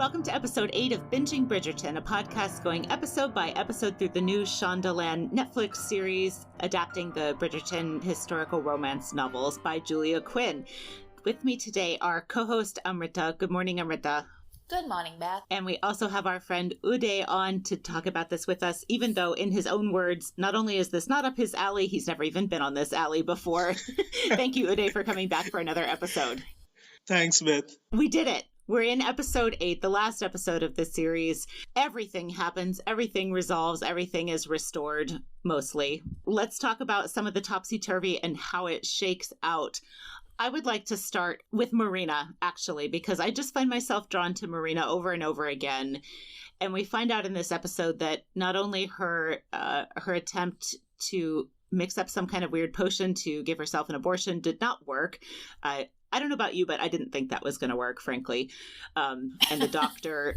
welcome to episode 8 of Binging Bridgerton, a podcast going episode by episode through the new Shonda Netflix series adapting the Bridgerton historical romance novels by Julia Quinn. With me today are co-host Amrita. Good morning, Amrita. Good morning, Beth. And we also have our friend Uday on to talk about this with us, even though, in his own words, not only is this not up his alley, he's never even been on this alley before. Thank you, Uday, for coming back for another episode. Thanks, Beth. We did it. We're in episode 8, the last episode of this series. Everything happens, everything resolves, everything is restored, mostly. Let's talk about some of the topsy-turvy and how it shakes out. I would like to start with Marina, actually, because I just find myself drawn to Marina over and over again. And we find out in this episode that not only her attempt to mix up some kind of weird potion to give herself an abortion did not work. I don't know about you, but I didn't think that was going to work, frankly. And the doctor,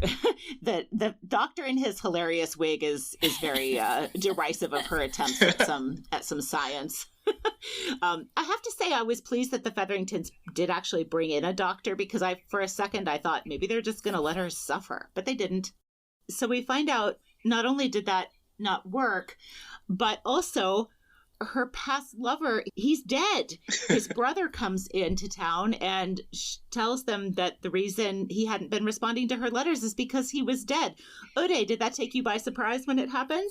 the doctor in his hilarious wig is very derisive of her attempts at some science. I have to say I was pleased that the Featheringtons did actually bring in a doctor, because for a second I thought maybe they're just going to let her suffer, but they didn't. So we find out not only did that not work, but also her past lover, he's dead. His brother comes into town and tells them that the reason he hadn't been responding to her letters is because he was dead. Uday, did that take you by surprise when it happened?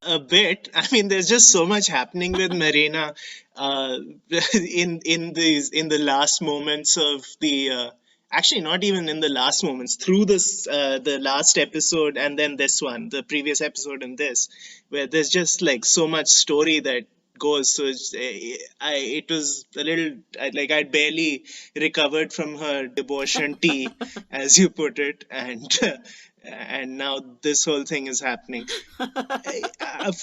A bit. I mean, there's just so much happening with Marina in the last moments of the. Actually, not even in the last moments. Through this, the last episode, and then this one, the previous episode, and this, where there's just like so much story that goes. So it was a little like I'd barely recovered from her abortion tea, as you put it, and now this whole thing is happening.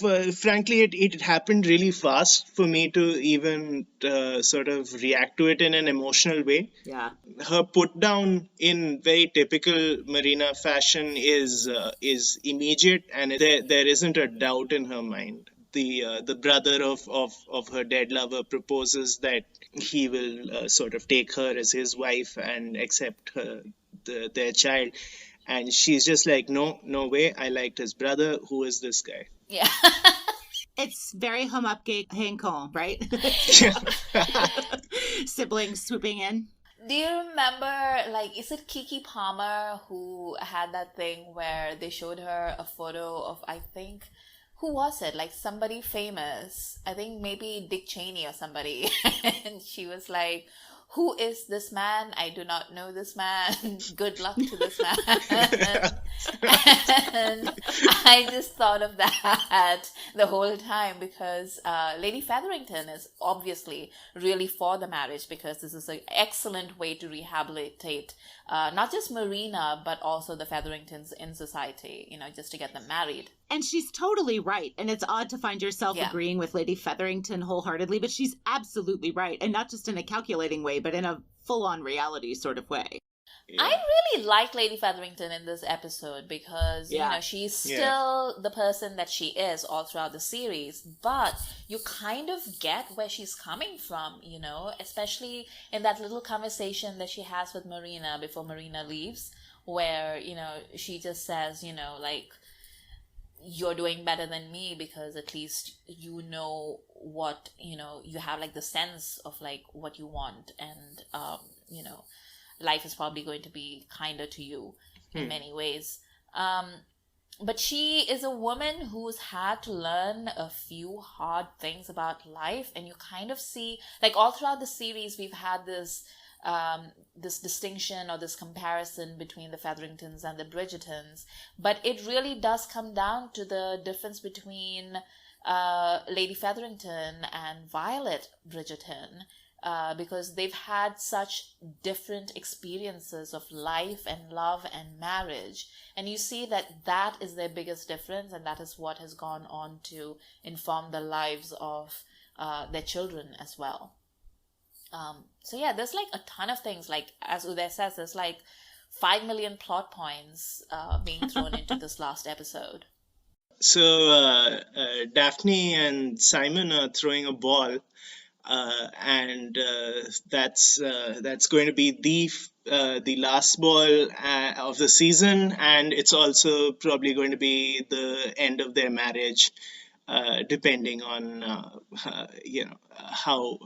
Frankly, it happened really fast for me to even sort of react to it in an emotional way. Yeah. Her put down in very typical Marina fashion is immediate, and there isn't a doubt in her mind. The brother of her dead lover proposes that he will sort of take her as his wife and accept their child. And she's just like, no way. I liked his brother. Who is this guy? Yeah. It's very home up gay con, right? Siblings swooping in. Do you remember, is it Keke Palmer who had that thing where they showed her a photo of, I think, who was it? Like somebody famous. I think maybe Dick Cheney or somebody. And she was like, who is this man? I do not know this man. Good luck to this man. And I just thought of that the whole time, because Lady Featherington is obviously really for the marriage, because this is an excellent way to rehabilitate not just Marina, but also the Featheringtons in society, just to get them married. And she's totally right. And it's odd to find yourself agreeing with Lady Featherington wholeheartedly, but she's absolutely right. And not just in a calculating way, but in a full-on reality sort of way. Yeah. I really like Lady Featherington in this episode because, she's still the person that she is all throughout the series, but you kind of get where she's coming from, especially in that little conversation that she has with Marina before Marina leaves, where, she just says, you're doing better than me because at least you know what, you have like the sense of like what you want, and, life is probably going to be kinder to you in many ways. But she is a woman who's had to learn a few hard things about life. And you kind of see, like all throughout the series, we've had this distinction or this comparison between the Featheringtons and the Bridgertons. But it really does come down to the difference between Lady Featherington and Violet Bridgerton. Because they've had such different experiences of life and love and marriage. And you see that is their biggest difference, and that is what has gone on to inform the lives of their children as well. There's like a ton of things, like as Uday says, there's like 5 million plot points being thrown into this last episode. So Daphne and Simon are throwing a ball and that's going to be the last ball of the season, and it's also probably going to be the end of their marriage, depending on how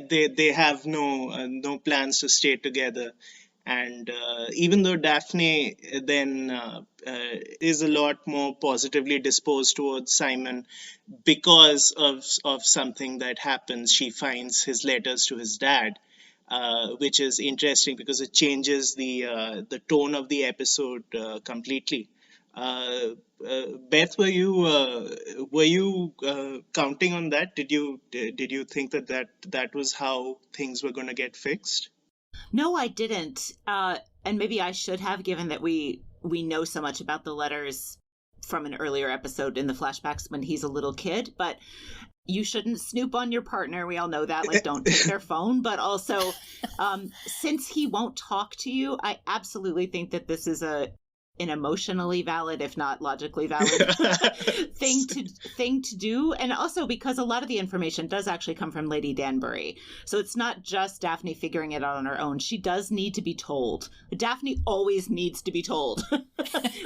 they have no plans to stay together. And even though Daphne then is a lot more positively disposed towards Simon because of something that happens, she finds his letters to his dad, which is interesting because it changes the tone of the episode completely. Beth, were you counting on that? Did you think that was how things were going to get fixed? No, I didn't. And maybe I should have, given that we know so much about the letters from an earlier episode in the flashbacks when he's a little kid. But you shouldn't snoop on your partner. We all know that. Like, don't take their phone. But also, since he won't talk to you, I absolutely think that this is an emotionally valid, if not logically valid, thing to do. And also because a lot of the information does actually come from Lady Danbury. So it's not just Daphne figuring it out on her own. She does need to be told. Daphne always needs to be told.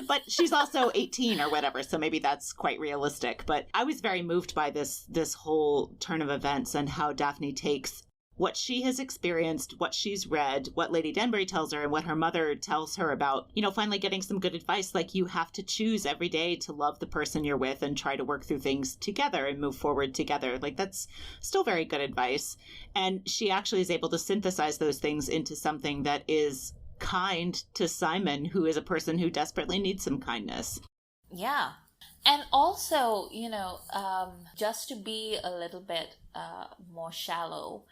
But she's also 18 or whatever, so maybe that's quite realistic. But I was very moved by this whole turn of events and how Daphne takes what she has experienced, what she's read, what Lady Danbury tells her, and what her mother tells her about, finally getting some good advice. Like, you have to choose every day to love the person you're with and try to work through things together and move forward together. Like, that's still very good advice. And she actually is able to synthesize those things into something that is kind to Simon, who is a person who desperately needs some kindness. Yeah. And also, just to be a little bit more shallow,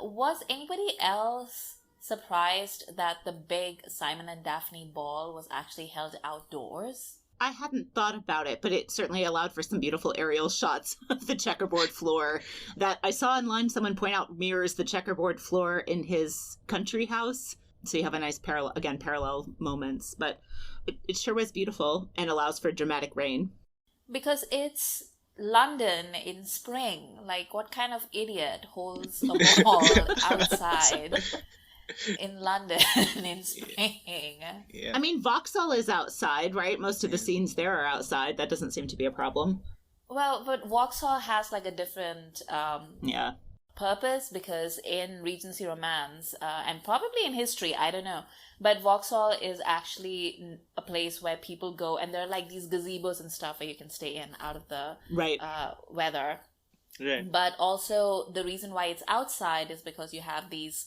was anybody else surprised that the big Simon and Daphne ball was actually held outdoors? I hadn't thought about it, but it certainly allowed for some beautiful aerial shots of the checkerboard floor that I saw online. Someone point out mirrors the checkerboard floor in his country house. So you have a nice parallel moments, but it sure was beautiful and allows for dramatic rain. Because it's London in spring. Like, what kind of idiot holds a ball outside in London in spring? Yeah. I mean, Vauxhall is outside, right? Most of the scenes there are outside. That doesn't seem to be a problem. Well, but Vauxhall has like a different yeah. purpose, because in Regency romance and probably in history, I don't know, but Vauxhall is actually a place where people go, and there are like these gazebos and stuff where you can stay in out of the weather. Right. But also the reason why it's outside is because you have these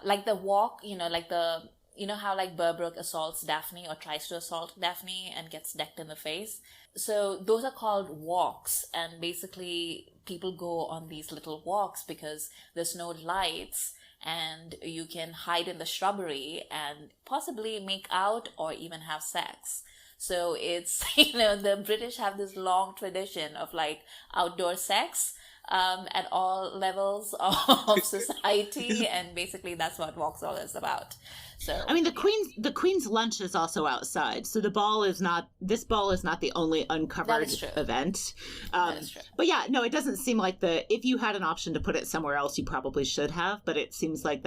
like the walk, like how like Burbrook assaults Daphne or tries to assault Daphne and gets decked in the face. So those are called walks, and basically people go on these little walks because there's no lights and you can hide in the shrubbery and possibly make out or even have sex. So it's, the British have this long tradition of like outdoor sex at all levels of society, and basically that's what Vauxhall is about. So I mean, the Queen's lunch is also outside, so this ball is not the only uncovered event. That is true. But yeah, no, it doesn't seem like if you had an option to put it somewhere else, you probably should have. But it seems like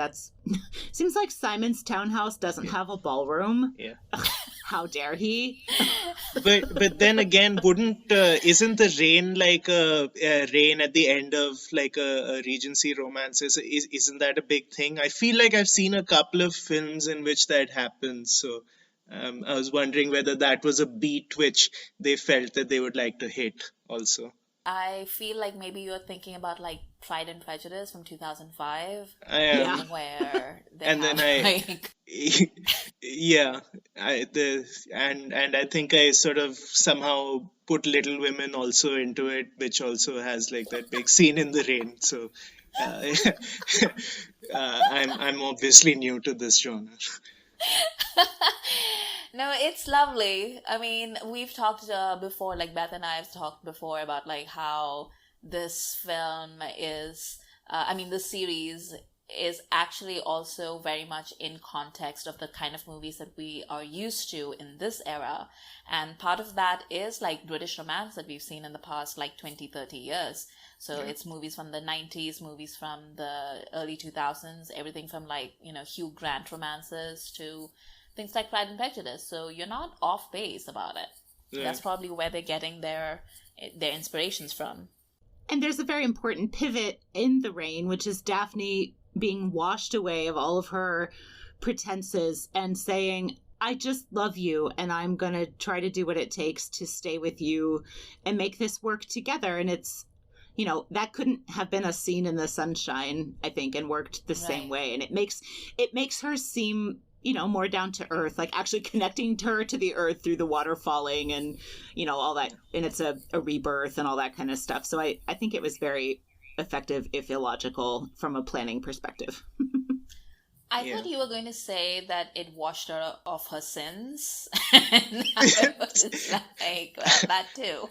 seems like Simon's townhouse doesn't have a ballroom. Yeah. How dare he? But then again, isn't the rain like a rain at the end of like a Regency romance? Isn't that a big thing? I feel like I've seen a couple of films in which that happens. So I was wondering whether that was a beat which they felt that they would like to hit also. I feel like maybe you're thinking about like Pride and Prejudice from 2005. I am. Yeah. Where they And have, then like... yeah, and I think I sort of somehow put Little Women also into it, which also has like that big scene in the rain. So I'm obviously new to this genre. No, it's lovely. I mean, we've talked before, like Beth and I have talked before about like how this film is, this series is actually also very much in context of the kind of movies that we are used to in this era. And part of that is like British romance that we've seen in the past like 20, 30 years. So it's movies from the 90s, movies from the early 2000s, everything from like, Hugh Grant romances to things like Pride and Prejudice. So you're not off base about it. Yeah. That's probably where they're getting their inspirations from. And there's a very important pivot in The Rain, which is Daphne being washed away of all of her pretenses and saying, I just love you and I'm going to try to do what it takes to stay with you and make this work together. And it's, that couldn't have been a scene in the sunshine, I think, and worked the same way. And it makes her seem, more down to earth, like actually connecting her to the earth through the water falling and, all that. And it's a rebirth and all that kind of stuff. So I think it was very effective, if illogical, from a planning perspective. I thought you were going to say that it washed her off her sins. And I was like, well, that too.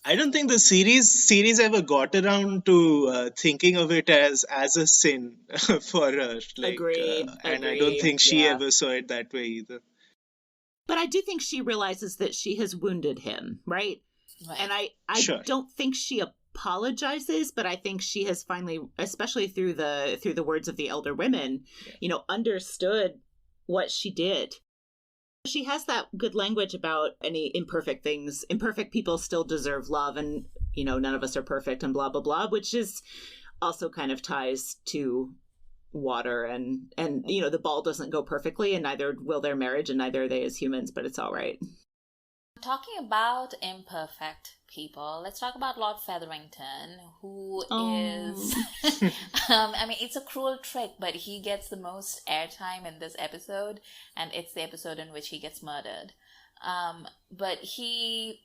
I don't think the series ever got around to thinking of it as a sin for her. Agreed. And I don't think she ever saw it that way either. But I do think she realizes that she has wounded him, right? And I don't think she apologizes, but I think she has finally, especially through the words of the elder women, understood what she did. She has that good language about any imperfect things. Imperfect people still deserve love, and none of us are perfect, and blah blah blah, which is also kind of ties to water and the ball doesn't go perfectly, and neither will their marriage, and neither are they as humans, but it's all right. Talking about imperfect people, let's talk about Lord Featherington, who is... it's a cruel trick, but he gets the most airtime in this episode, and it's the episode in which he gets murdered. But he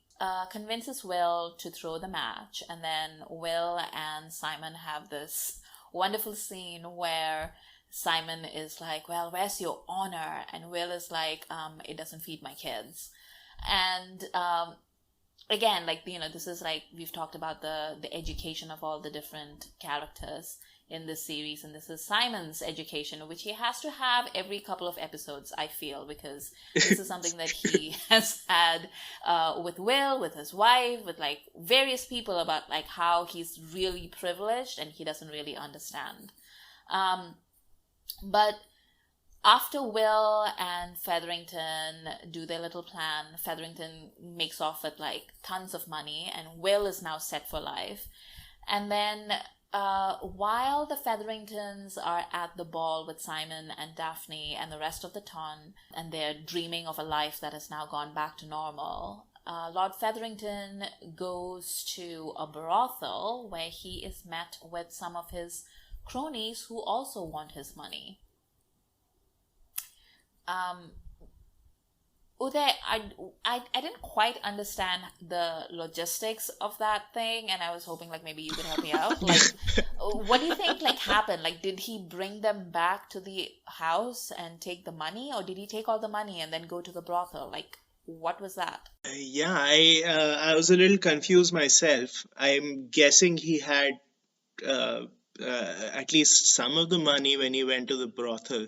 convinces Will to throw the match, and then Will and Simon have this wonderful scene where Simon is like, well, where's your honor? And Will is like, it doesn't feed my kids. And again, this is like, we've talked about the education of all the different characters in this series, and this is Simon's education, which he has to have every couple of episodes, I feel, because this is something that he has had with Will, with his wife, with like various people, about like how he's really privileged and he doesn't really understand. But after Will and Featherington do their little plan, Featherington makes off with like tons of money, and Will is now set for life. And then while the Featheringtons are at the ball with Simon and Daphne and the rest of the ton, and they're dreaming of a life that has now gone back to normal, Lord Featherington goes to a brothel where he is met with some of his cronies who also want his money. Uday, I didn't quite understand the logistics of that thing, and I was hoping like maybe you could help me out. Like, what do you think like happened? Like, did he bring them back to the house and take the money, or did he take all the money and then go to the brothel? Like, what was that? I was a little confused myself. I'm guessing he had at least some of the money when he went to the brothel.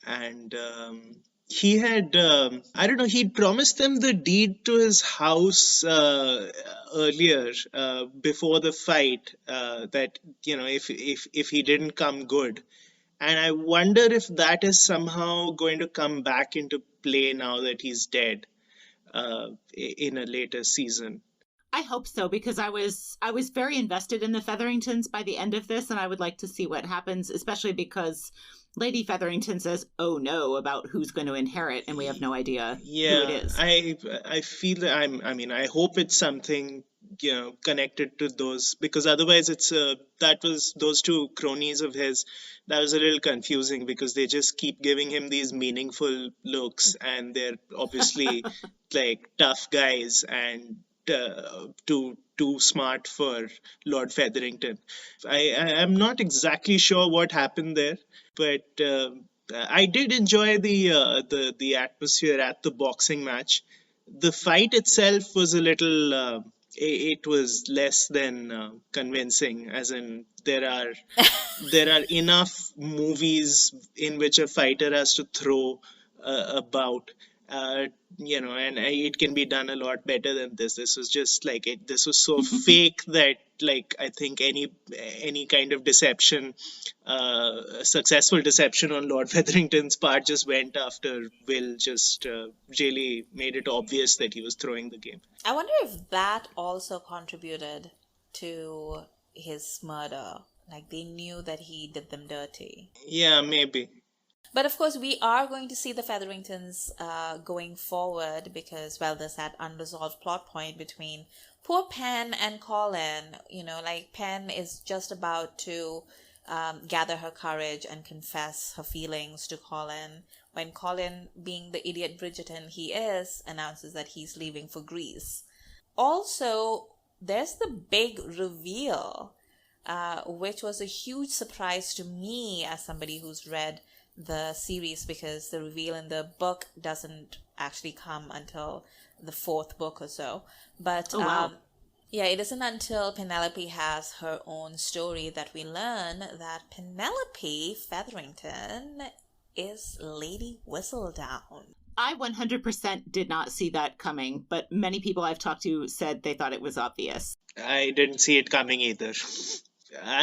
And he had, I don't know, he'd promised them the deed to his house earlier, before the fight, that, if he didn't come good. And I wonder if that is somehow going to come back into play now that he's dead, in a later season. I hope so, because I was very invested in the Featheringtons by the end of this, and I would like to see what happens, especially because Lady Featherington says, "Oh no," about who's going to inherit, and we have no idea who it is. I feel that I hope it's something connected to those, because otherwise those two cronies of his, that was a little confusing, because they just keep giving him these meaningful looks, and they're obviously like tough guys and too smart for Lord Featherington. I'm not exactly sure what happened there, but I did enjoy the atmosphere at the boxing match. The fight itself was a little, it was less than convincing, as in there are enough movies in which a fighter has to throw a bout. And it can be done a lot better than this. This was just like this was so fake that like I think any kind of deception, successful deception on Lord Featherington's part just went after Will just really made it obvious that he was throwing the game. I wonder if that also contributed to his murder. Like they knew that he did them dirty. Yeah, maybe. But of course, we are going to see the Featheringtons going forward because, well, there's that unresolved plot point between poor Pen and Colin. You know, like Pen is just about to gather her courage and confess her feelings to Colin when Colin, being the idiot Bridgerton he is, announces that he's leaving for Greece. Also, there's the big reveal, which was a huge surprise to me as somebody who's read the series, because the reveal in the book doesn't actually come until the fourth book or so. But yeah, it isn't until Penelope has her own story that we learn that Penelope Featherington is Lady Whistledown. I 100% did not see that coming, but many people I've talked to said they thought it was obvious. I didn't see it coming either.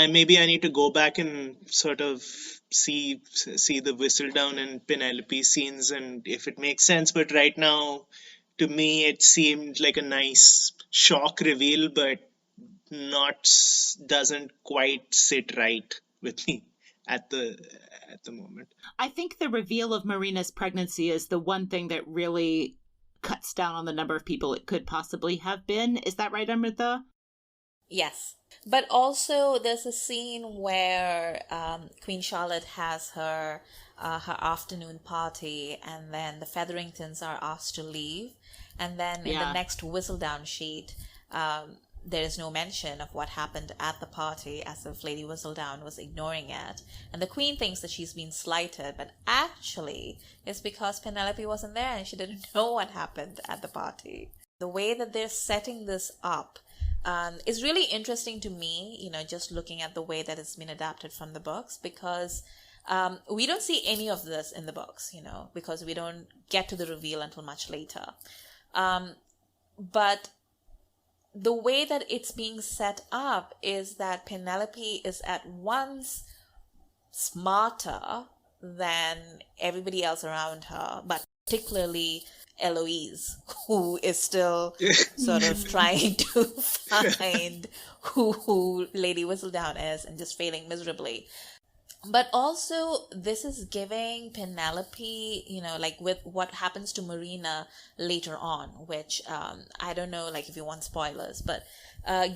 Maybe I need to go back and sort of see the Whistledown and Penelope scenes and if it makes sense. But right now, to me, it seemed like a nice shock reveal, but doesn't quite sit right with me at the moment. I think the reveal of Marina's pregnancy is the one thing that really cuts down on the number of people it could possibly have been. Is that right, Amrita? Yes. But also there's a scene where Queen Charlotte has her afternoon party, and then the Featheringtons are asked to leave, and then in the next Whistledown sheet there is no mention of what happened at the party, as if Lady Whistledown was ignoring it, and the Queen thinks that she's been slighted, but actually it's because Penelope wasn't there and she didn't know what happened at the party. The way that they're setting this up is really interesting to me, you know, just looking at the way that it's been adapted from the books, because we don't see any of this in the books, you know, because we don't get to the reveal until much later. But the way that it's being set up is that Penelope is at once smarter than everybody else around her, but particularly Eloise, who is still sort of trying to find who Lady Whistledown is and just failing miserably. But also, this is giving Penelope, you know, like with what happens to Marina later on, which I don't know, like if you want spoilers, but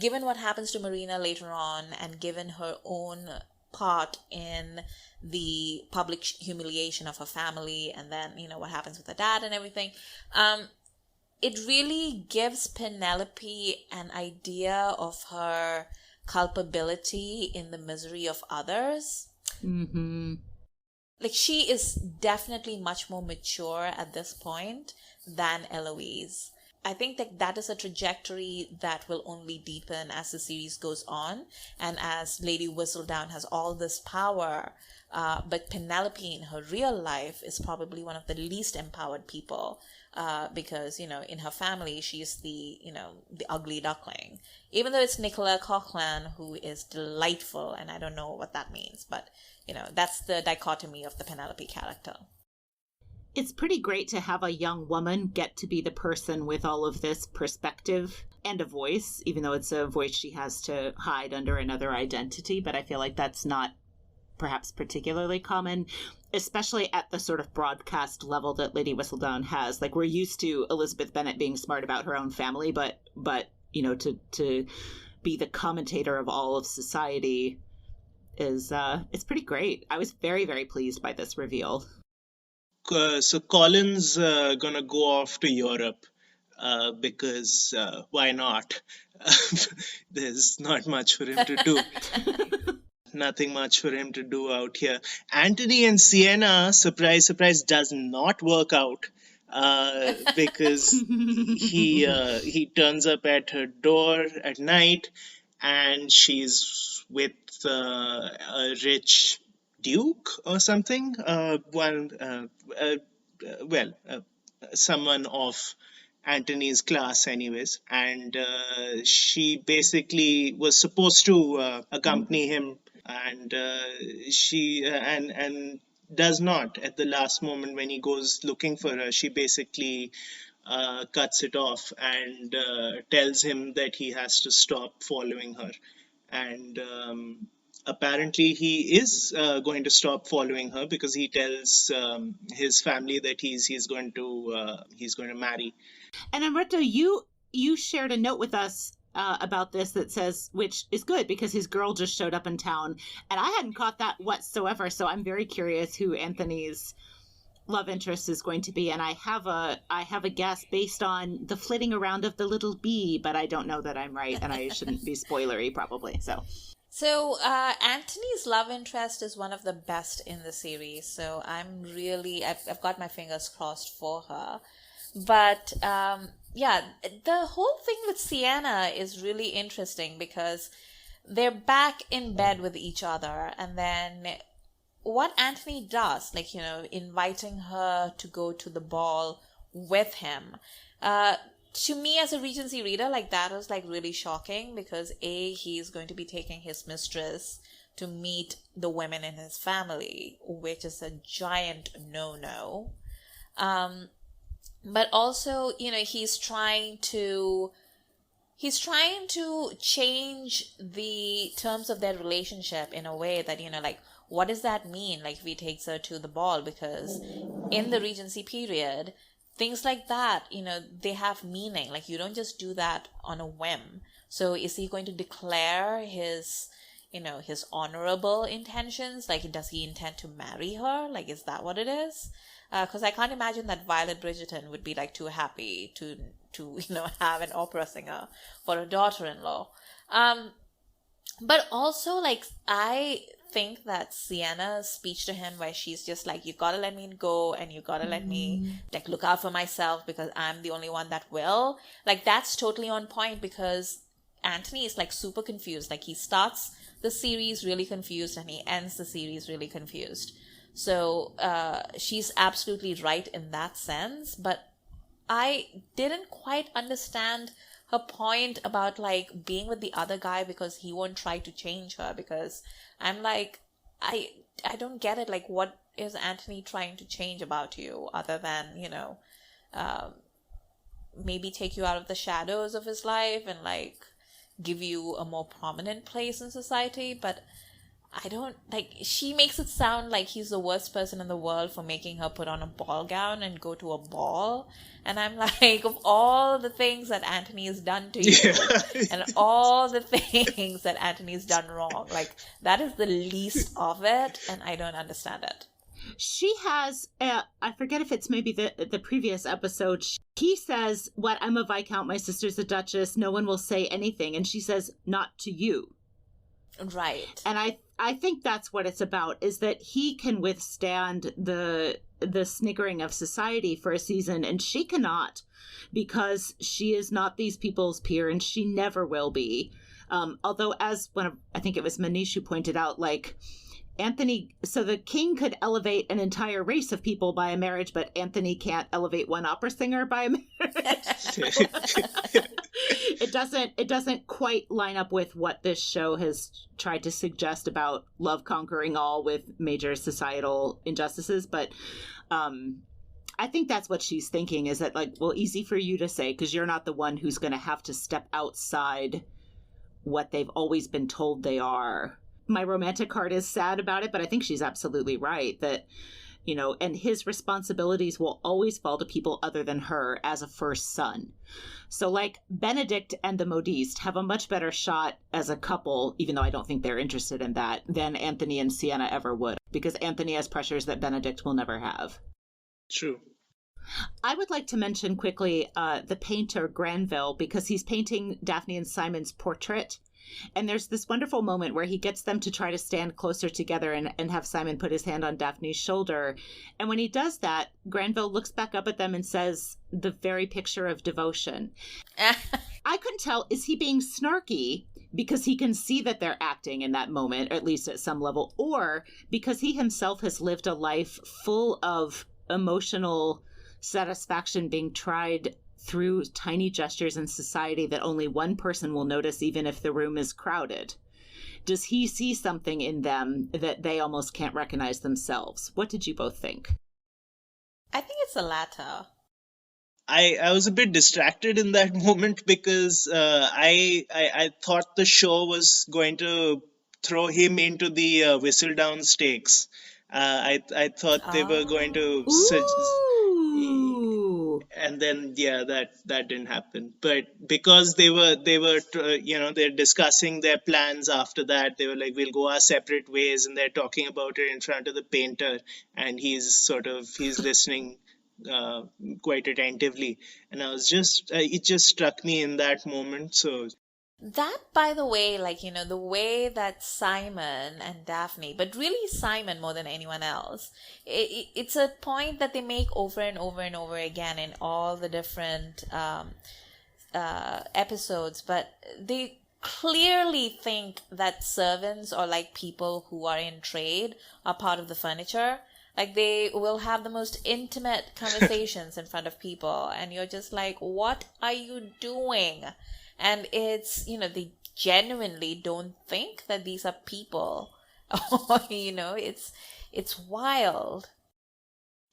given what happens to Marina later on and given her own part in the public humiliation of her family, and then, you know, what happens with her dad and everything, it really gives Penelope an idea of her culpability in the misery of others. Mm-hmm. Like, she is definitely much more mature at this point than Eloise. I think that is a trajectory that will only deepen as the series goes on, and as Lady Whistledown has all this power, but Penelope in her real life is probably one of the least empowered people, because, you know, in her family she's the ugly duckling, even though it's Nicola Coughlan who is delightful, and I don't know what that means, but, you know, that's the dichotomy of the Penelope character. It's pretty great to have a young woman get to be the person with all of this perspective and a voice, even though it's a voice she has to hide under another identity. But I feel like that's not perhaps particularly common, especially at the sort of broadcast level that Lady Whistledown has. Like, we're used to Elizabeth Bennet being smart about her own family, but you know, to be the commentator of all of society is it's pretty great. I was very, very pleased by this reveal. So Colin's gonna go off to Europe because why not? There's not much for him to do. Nothing much for him to do out here. Anthony and Sienna, surprise, surprise, does not work out because he turns up at her door at night, and she's with a rich duke or something. Someone of Antony's class anyways, and she basically was supposed to accompany him, and she and does not at the last moment when he goes looking for her. She basically cuts it off and tells him that he has to stop following her, and apparently he is going to stop following her because he tells his family that he's going to marry. And Amrita, you shared a note with us about this that says, which is good because his girl just showed up in town, and I hadn't caught that whatsoever. So I'm very curious who Anthony's love interest is going to be, and I have a guess based on the flitting around of the little bee, but I don't know that I'm right, and I shouldn't be spoilery probably. So Anthony's love interest is one of the best in the series. So I've got my fingers crossed for her. But yeah, the whole thing with Sienna is really interesting because they're back in bed with each other, and then what Anthony does, like, you know, inviting her to go to the ball with him, to me as a Regency reader, like, that was like really shocking because he's going to be taking his mistress to meet the women in his family, which is a giant no-no. But also, you know, he's trying to change the terms of their relationship in a way that, you know, like, what does that mean? Like, if he takes her to the ball, because in the Regency period, things like that, you know, they have meaning. Like, you don't just do that on a whim. So is he going to declare his, you know, his honorable intentions? Like, does he intend to marry her? Like, is that what it is? Because I can't imagine that Violet Bridgerton would be like too happy to you know, have an opera singer for a daughter-in-law. But also, like, I think that Sienna's speech to him where she's just like, you gotta let me go and you gotta let me, like, look out for myself because I'm the only one that will, like, that's totally on point because Anthony is like super confused. Like, he starts the series really confused and he ends the series really confused. So she's absolutely right in that sense, but I didn't quite understand her point about, like, being with the other guy because he won't try to change her, because I'm like, I don't get it. Like, what is Anthony trying to change about you other than, you know, maybe take you out of the shadows of his life and, like, give you a more prominent place in society? But I don't, like, she makes it sound like he's the worst person in the world for making her put on a ball gown and go to a ball. And I'm like, of all the things that Anthony has done to you, and all the things that Anthony's done wrong, like, that is the least of it, and I don't understand it. She has, I forget if it's maybe the previous episode, he says, what, I'm a Viscount, my sister's a Duchess, no one will say anything. And she says, not to you. Right. And I think that's what it's about, is that he can withstand the sniggering of society for a season, and she cannot, because she is not these people's peer, and she never will be. Although, as I think it was Manish who pointed out, like, Anthony, so the king could elevate an entire race of people by a marriage, but Anthony can't elevate one opera singer by a marriage. It doesn't quite line up with what this show has tried to suggest about love conquering all with major societal injustices. But I think that's what she's thinking, is that, like, well, easy for you to say because you're not the one who's going to have to step outside what they've always been told they are. My romantic heart is sad about it, but I think she's absolutely right that, you know, and his responsibilities will always fall to people other than her as a first son. So, like, Benedict and the modiste have a much better shot as a couple, even though I don't think they're interested in that, than Anthony and Sienna ever would, because Anthony has pressures that Benedict will never have. True. I would like to mention quickly the painter Granville, because he's painting Daphne and Simon's portrait. And there's this wonderful moment where he gets them to try to stand closer together and have Simon put his hand on Daphne's shoulder. And when he does that, Granville looks back up at them and says, the very picture of devotion. I couldn't tell, is he being snarky because he can see that they're acting in that moment, at least at some level, or because he himself has lived a life full of emotional satisfaction being tried through tiny gestures in society that only one person will notice, even if the room is crowded. Does he see something in them that they almost can't recognize themselves? What did you both think? I think it's the latter. I was a bit distracted in that moment because I thought the show was going to throw him into the Whistledown stakes. I thought they were going to Ooh. and then that didn't happen. But because they're discussing their plans after that, they were like, we'll go our separate ways, and they're talking about it in front of the painter, and he's listening uh, quite attentively, and I was just it just struck me in that moment. So That, by the way, like, the way that Simon and Daphne, but really Simon more than anyone else, it's a point that they make over and over and over again in all the different episodes, but they clearly think that servants or like people who are in trade are part of the furniture. Like they will have the most intimate conversations in front of people, and you're just like, what are you doing? And it's, they genuinely don't think that these are people. It's wild.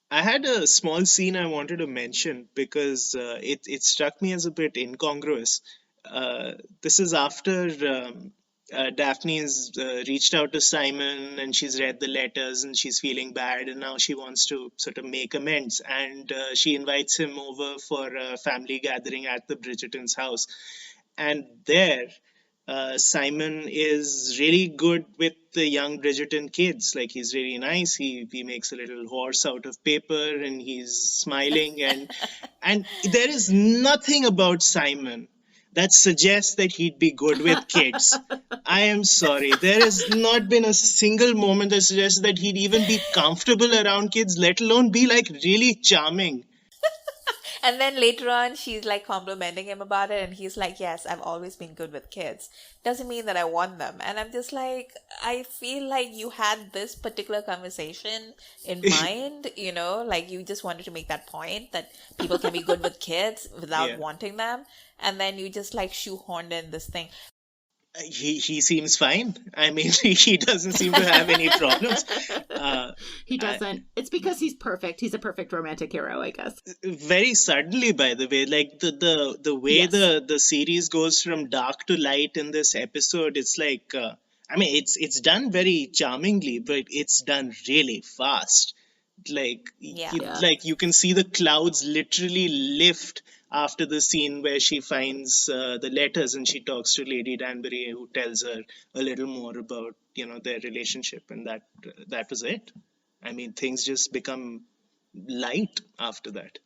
I had a small scene I wanted to mention because it struck me as a bit incongruous. This is after Daphne's reached out to Simon, and she's read the letters and she's feeling bad, and now she wants to sort of make amends, and she invites him over for a family gathering at the Bridgerton's house. And there, Simon is really good with the young Bridgerton kids. Like, he's really nice. He makes a little horse out of paper, and he's smiling, and there is nothing about Simon that suggests that he'd be good with kids. I am sorry. There has not been a single moment that suggests that he'd even be comfortable around kids, let alone be like really charming. And then later on, she's like complimenting him about it, and he's like, yes, I've always been good with kids. Doesn't mean that I want them. And I'm just like, I feel like you had this particular conversation in mind, like you just wanted to make that point that people can be good with kids without wanting them. And then you just like shoehorned in this thing. He seems fine. I mean, he doesn't seem to have any problems. He doesn't. It's because he's perfect. He's a perfect romantic hero, I guess. Very suddenly, by the way, like the way Yes. the series goes from dark to light in this episode, it's like I mean, it's done very charmingly, but it's done really fast. Like Yeah. like you can see the clouds literally lift after the scene where she finds the letters, and she talks to Lady Danbury, who tells her a little more about their relationship, and that was it. I mean, things just become light after that.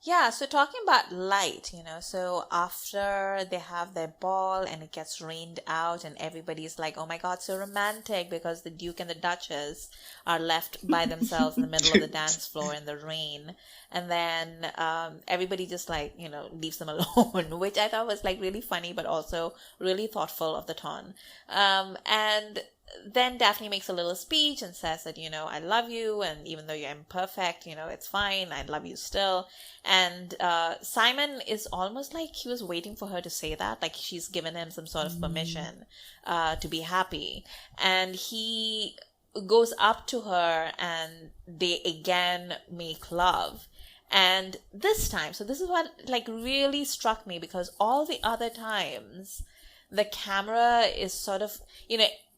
Yeah, so talking about light, so after they have their ball and it gets rained out and everybody's like, oh my God, so romantic because the Duke and the Duchess are left by themselves in the middle of the dance floor in the rain. And then everybody just like, leaves them alone, which I thought was like really funny, but also really thoughtful of the tone. And then Daphne makes a little speech and says that, I love you, and even though you're imperfect, it's fine, I love you still. And Simon is almost like he was waiting for her to say that, like she's given him some sort of permission to be happy. And he goes up to her and they again make love. And this time, so this is what like really struck me, because all the other times the camera is sort of,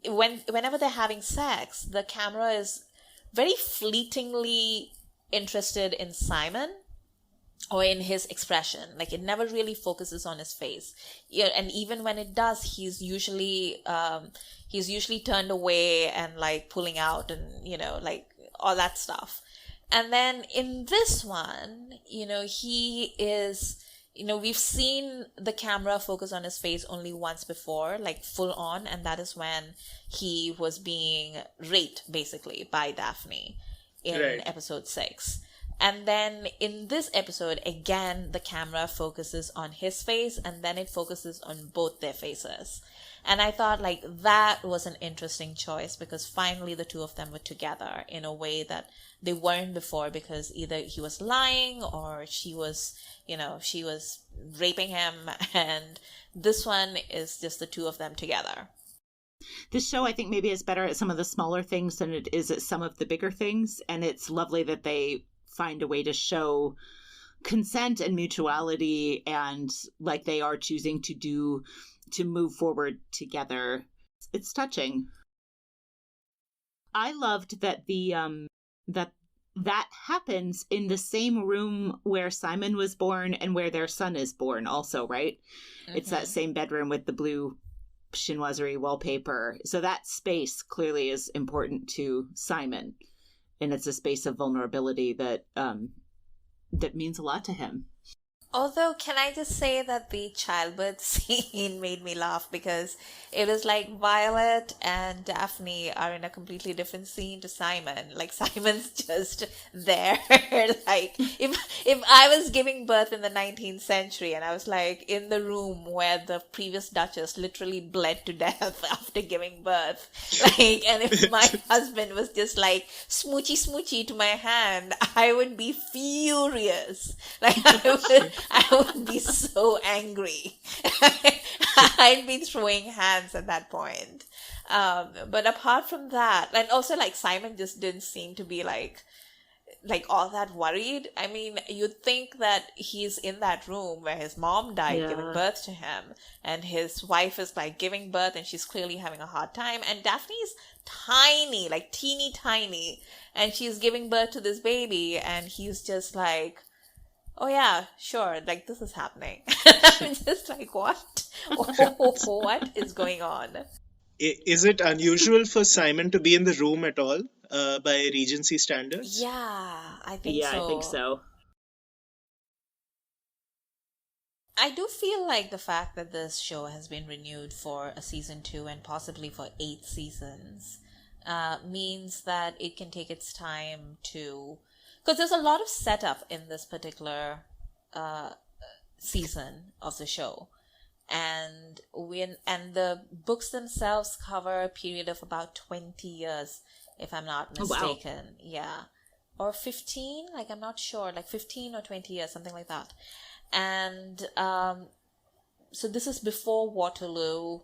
whenever they're having sex, the camera is very fleetingly interested in Simon or in his expression. Like it never really focuses on his face. And even when it does, he's usually turned away and like pulling out and, like all that stuff. And then in this one, he is, we've seen the camera focus on his face only once before, like full on, and that is when he was being raped, basically, by Daphne in Right. episode 6. And then in this episode, again, the camera focuses on his face and then it focuses on both their faces. And I thought like that was an interesting choice because finally the two of them were together in a way that they weren't before, because either he was lying or she was raping him. And this one is just the two of them together. This show, I think, maybe is better at some of the smaller things than it is at some of the bigger things. And it's lovely that they find a way to show consent and mutuality and like they are choosing to move forward together. It's touching. I loved that that happens in the same room where Simon was born and where their son is born also, right? Mm-hmm. It's that same bedroom with the blue chinoiserie wallpaper. So that space clearly is important to Simon, and it's a space of vulnerability that means a lot to him. Although, can I just say that the childbirth scene made me laugh because it was like Violet and Daphne are in a completely different scene to Simon. Like Simon's just there. Like if I was giving birth in the 19th century and I was like in the room where the previous Duchess literally bled to death after giving birth, like, and if my husband was just like smoochy to my hand, I would be furious. Like I would be so angry. I'd be throwing hands at that point. But apart from that, and also like Simon just didn't seem to be like all that worried. I mean, you'd think that he's in that room where his mom died giving birth to him, and his wife is like giving birth and she's clearly having a hard time, and Daphne's tiny, like teeny tiny, and she's giving birth to this baby and he's just like, oh yeah, sure, like this is happening. I'm just like, what? What is going on? Is it unusual for Simon to be in the room at all by Regency standards? Yeah, I think so. Yeah, I think so. I do feel like the fact that this show has been renewed for a season 2 and possibly for 8 seasons means that it can take its time to... Because there's a lot of setup in this particular season of the show. And the books themselves cover a period of about 20 years, if I'm not mistaken. Oh, wow. Yeah. Or 15, like I'm not sure, like 15 or 20 years, something like that. And so this is before Waterloo,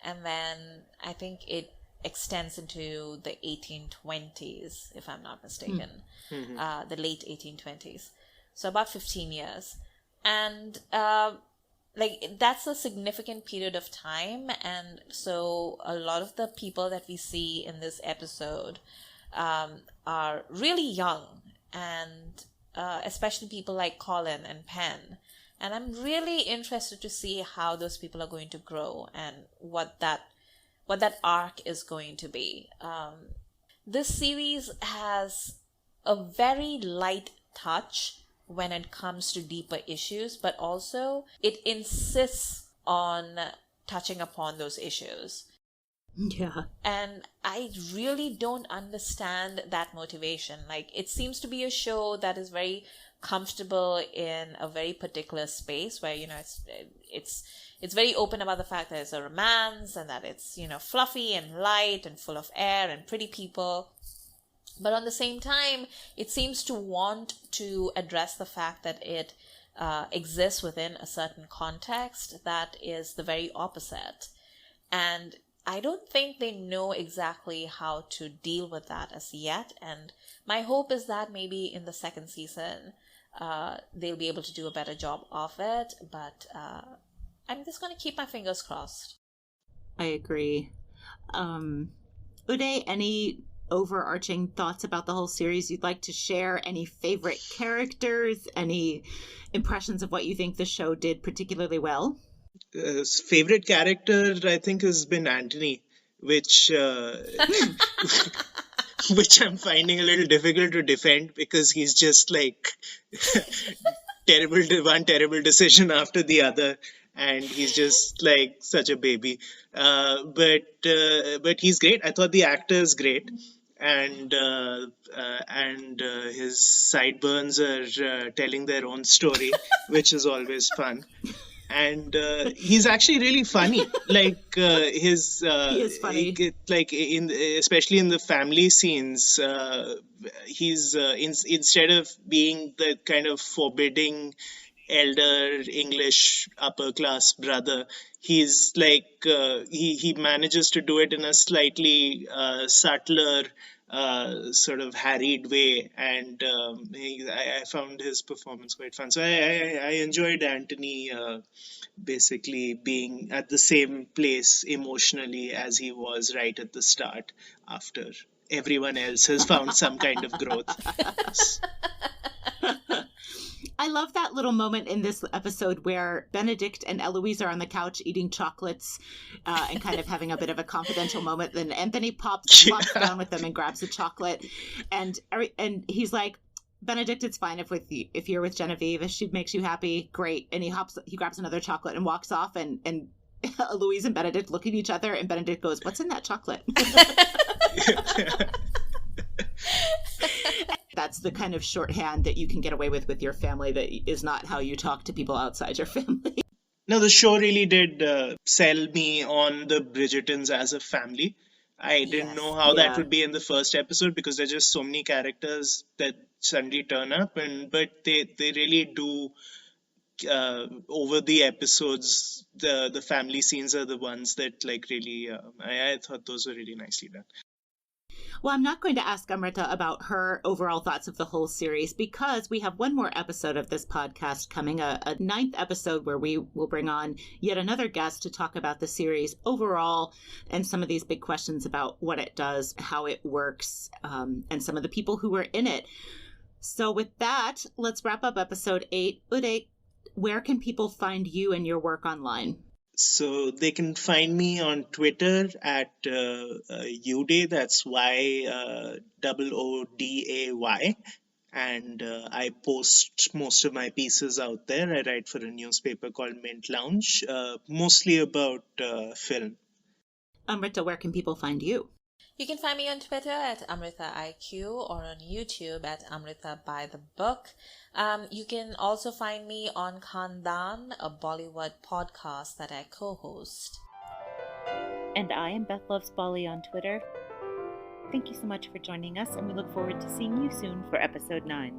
and then I think it extends into the 1820s, if I'm not mistaken, the late 1820s. So about 15 years. And like that's a significant period of time. And so a lot of the people that we see in this episode are really young, and especially people like Colin and Penn. And I'm really interested to see how those people are going to grow and what that arc is going to be. This series has a very light touch when it comes to deeper issues, but also it insists on touching upon those issues. Yeah. And I really don't understand that motivation. Like, it seems to be a show that is very comfortable in a very particular space where, you know, it's very open about the fact that it's a romance and that it's, you know, fluffy and light and full of air and pretty people. But on the same time, it seems to want to address the fact that it exists within a certain context that is the very opposite. And I don't think they know exactly how to deal with that as yet. And my hope is that maybe in the second season, they'll be able to do a better job of it. But I'm just going to keep my fingers crossed. I agree. Uday, any overarching thoughts about the whole series you'd like to share? Any favorite characters? Any impressions of what you think the show did particularly well? Favorite character, I think, has been Anthony, which which I'm finding a little difficult to defend because he's just like one terrible decision after the other, and he's just like such a baby. But he's great. I thought the actor is great. and his sideburns are telling their own story, which is always fun. And he's actually really funny. Like his He is funny. like in especially in the family scenes, he's instead of being the kind of forbidding elder English upper class brother, he's like he manages to do it in a slightly subtler, sort of harried way, and I found his performance quite fun. So I enjoyed Anthony basically being at the same place emotionally as he was right at the start, after everyone else has found some kind of growth. I love that little moment in this episode where Benedict and Eloise are on the couch eating chocolates and kind of having a bit of a confidential moment. Then Anthony pops down with them and grabs a chocolate, and he's like, "Benedict, it's fine if you're with Genevieve. If she makes you happy, great." And he grabs another chocolate and walks off, and Eloise and Benedict look at each other, and Benedict goes, "What's in that chocolate?" That's the kind of shorthand that you can get away with your family that is not how you talk to people outside your family. No, the show really did sell me on the Bridgertons as a family. I didn't know how that would be in the first episode, because there's just so many characters that suddenly turn up, but they really do, over the episodes, the family scenes are the ones that like really I thought those were really nicely done. Well, I'm not going to ask Amrita about her overall thoughts of the whole series, because we have one more episode of this podcast coming, a 9th episode where we will bring on yet another guest to talk about the series overall and some of these big questions about what it does, how it works, and some of the people who were in it. So with that, let's wrap up episode 8. Uday, where can people find you and your work online? So they can find me on Twitter at Uday, that's YOODAY, and I post most of my pieces out there. I write for a newspaper called Mint Lounge, mostly about film. Amrita, where can people find you? You can find me on Twitter at AmritaIQ or on YouTube at Amrita by the Book. You can also find me on Khandan, a Bollywood podcast that I co-host. And I am Beth Loves Bolly on Twitter. Thank you so much for joining us, and we look forward to seeing you soon for episode 9.